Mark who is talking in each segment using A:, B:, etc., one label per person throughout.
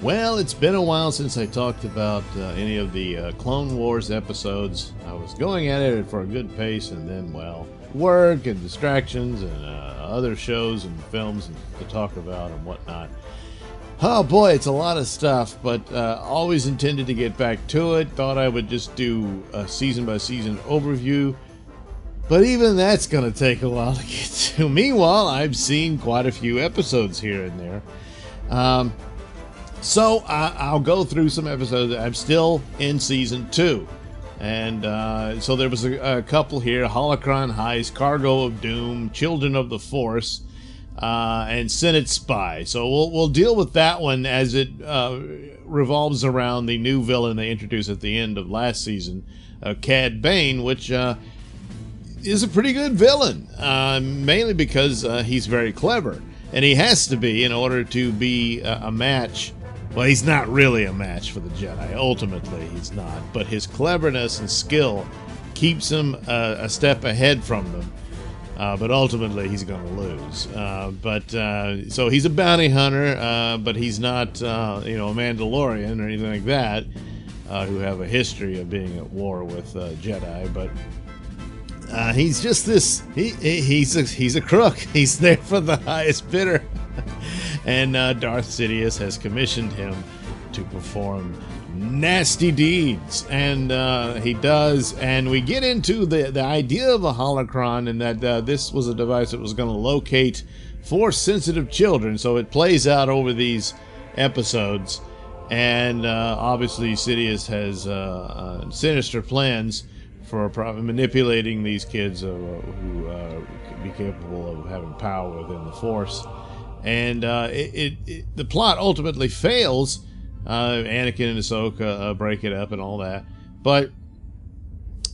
A: Well, it's been a while since I talked about any of the Clone Wars episodes. I was going at it for a good pace, and then, well, work and distractions and other shows and films to talk about and whatnot. Oh boy, it's a lot of stuff, but always intended to get back to it. Thought I would just do a season-by-season overview, but even that's going to take a while to get to. Meanwhile, I've seen quite a few episodes here and there. So I'll go through some episodes. I'm still in season 2. And so there was a couple here: Holocron Heist, Cargo of Doom, Children of the Force, and Senate Spy. So we'll deal with that one as it revolves around the new villain they introduced at the end of last season, Cad Bane, which is a pretty good villain, mainly because he's very clever. And he has to be in order to be a match. Well, he's not really a match for the Jedi. Ultimately, he's not. But his cleverness and skill keeps him a step ahead from them. But ultimately, he's going to lose. So he's a bounty hunter, but he's not, a Mandalorian or anything like that, who have a history of being at war with Jedi. But he's just this. He's a crook. He's there for the highest bidder. And Darth Sidious has commissioned him to perform nasty deeds, and he does. And we get into the idea of a holocron, and that this was a device that was going to locate Force-sensitive children. So it plays out over these episodes, and obviously Sidious has sinister plans for manipulating these kids who could be capable of having power within the Force. And the plot ultimately fails. Anakin and Ahsoka break it up and all that. But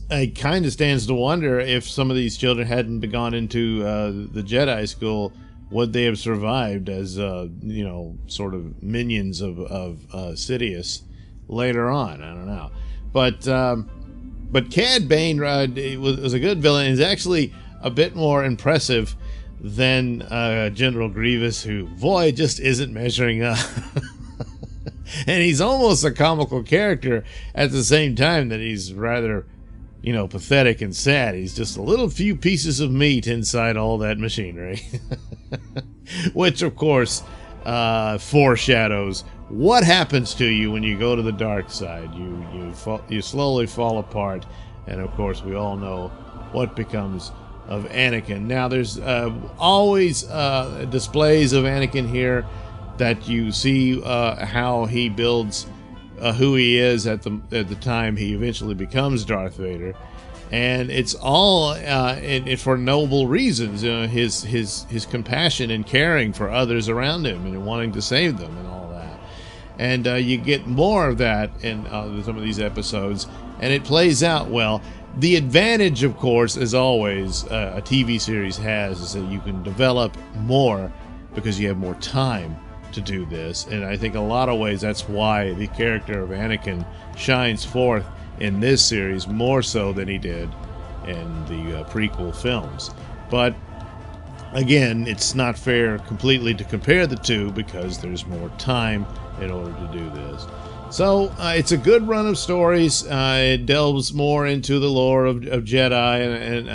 A: it kind of stands to wonder if some of these children hadn't gone into the Jedi school, would they have survived as, sort of minions of Sidious later on? I don't know. But Cad Bane was a good villain. He's actually a bit more impressive than General Grievous, who, boy, just isn't measuring up. And he's almost a comical character at the same time that he's rather, pathetic and sad. He's just a little few pieces of meat inside all that machinery. Which, of course, foreshadows what happens to you when you go to the dark side. You slowly fall apart, and of course we all know what becomes of Anakin. Now, there's always displays of Anakin here that you see how he builds who he is at the time he eventually becomes Darth Vader, and it's all for noble reasons. His compassion and caring for others around him and wanting to save them and all that. And you get more of that in some of these episodes, and it plays out well. The advantage, of course, as always, a TV series has, is that you can develop more because you have more time to do this. And I think in a lot of ways that's why the character of Anakin shines forth in this series more so than he did in the prequel films. But again, it's not fair completely to compare the two because there's more time in order to do this. So it's a good run of stories. It delves more into the lore of Jedi and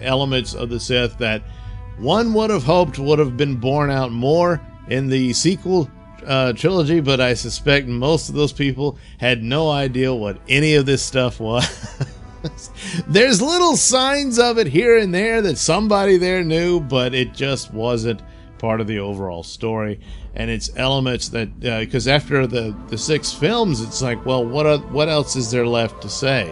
A: elements of the Sith that one would have hoped would have been borne out more in the sequel trilogy, but I suspect most of those people had no idea what any of this stuff was. There's little signs of it here and there that somebody there knew, but it just wasn't part of the overall story. And it's elements that, because after the 6 films, it's like, well, what else is there left to say?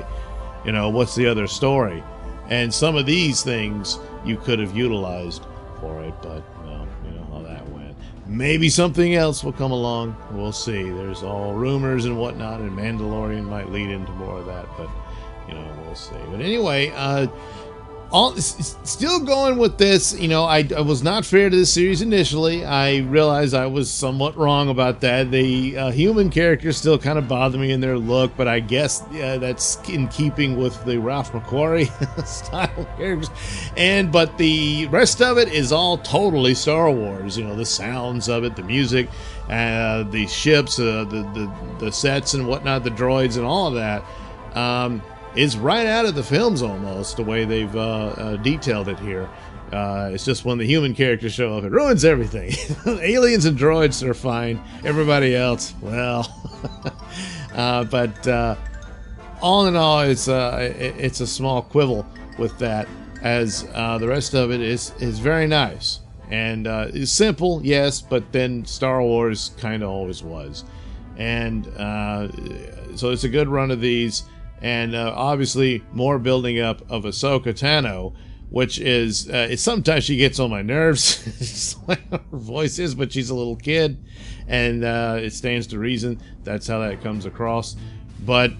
A: What's the other story? And some of these things you could have utilized for it, but well, you know how that went. Maybe something else will come along. We'll see. There's all rumors and whatnot, and Mandalorian might lead into more of that, but we'll see. But anyway, still going with this. I was not fair to this series initially. I realized I was somewhat wrong about that. The human characters still kind of bother me in their look, but I guess that's in keeping with the Ralph McQuarrie style characters. But the rest of it is all totally Star Wars. The sounds of it, the music, the ships, the sets and whatnot, the droids and all of that, is right out of the films almost, the way they've detailed it here. It's just when the human characters show up, it ruins everything. Aliens and droids are fine. Everybody else, well. But all in all, it's a small quibble with that, as the rest of it is very nice. And it's simple, yes, but then Star Wars kind of always was. And so it's a good run of these. And obviously more building up of Ahsoka Tano, which is, sometimes she gets on my nerves. It's like her voice is, but she's a little kid. And it stands to reason that's how that comes across. But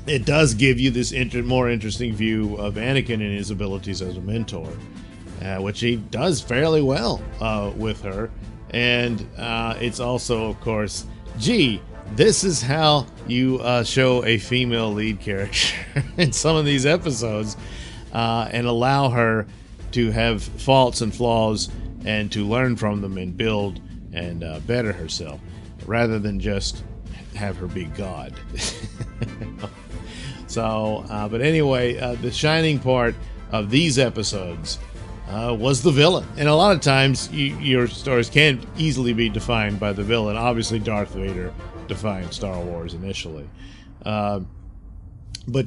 A: it does give you this more interesting view of Anakin and his abilities as a mentor, which he does fairly well with her. And it's also, of course, gee, this is how you show a female lead character in some of these episodes, and allow her to have faults and flaws and to learn from them and build and better herself, rather than just have her be God. So, but anyway, the shining part of these episodes was the villain. And a lot of times your stories can't easily be defined by the villain. Obviously, Darth Vader defined Star Wars initially. But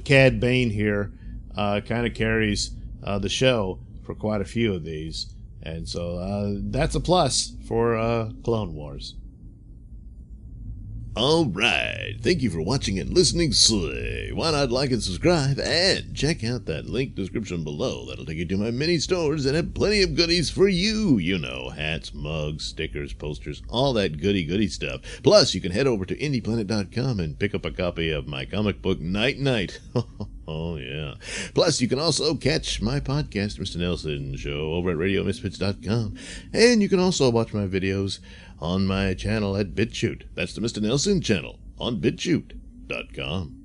A: Cad Bane here kind of carries the show for quite a few of these. And so that's a plus for Clone Wars. Alright, thank you for watching and listening. Why not like and subscribe, and check out that link description below. That'll take you to my mini stores that have plenty of goodies for you. You know, hats, mugs, stickers, posters, all that goody stuff. Plus, you can head over to IndiePlanet.com and pick up a copy of my comic book Night Night. Oh, yeah. Plus, you can also catch my podcast, Mr Nailsin Show, over at RadioMisfits.com. And you can also watch my videos on my channel at BitChute. That's the Mr Nailsin channel on BitChute.com.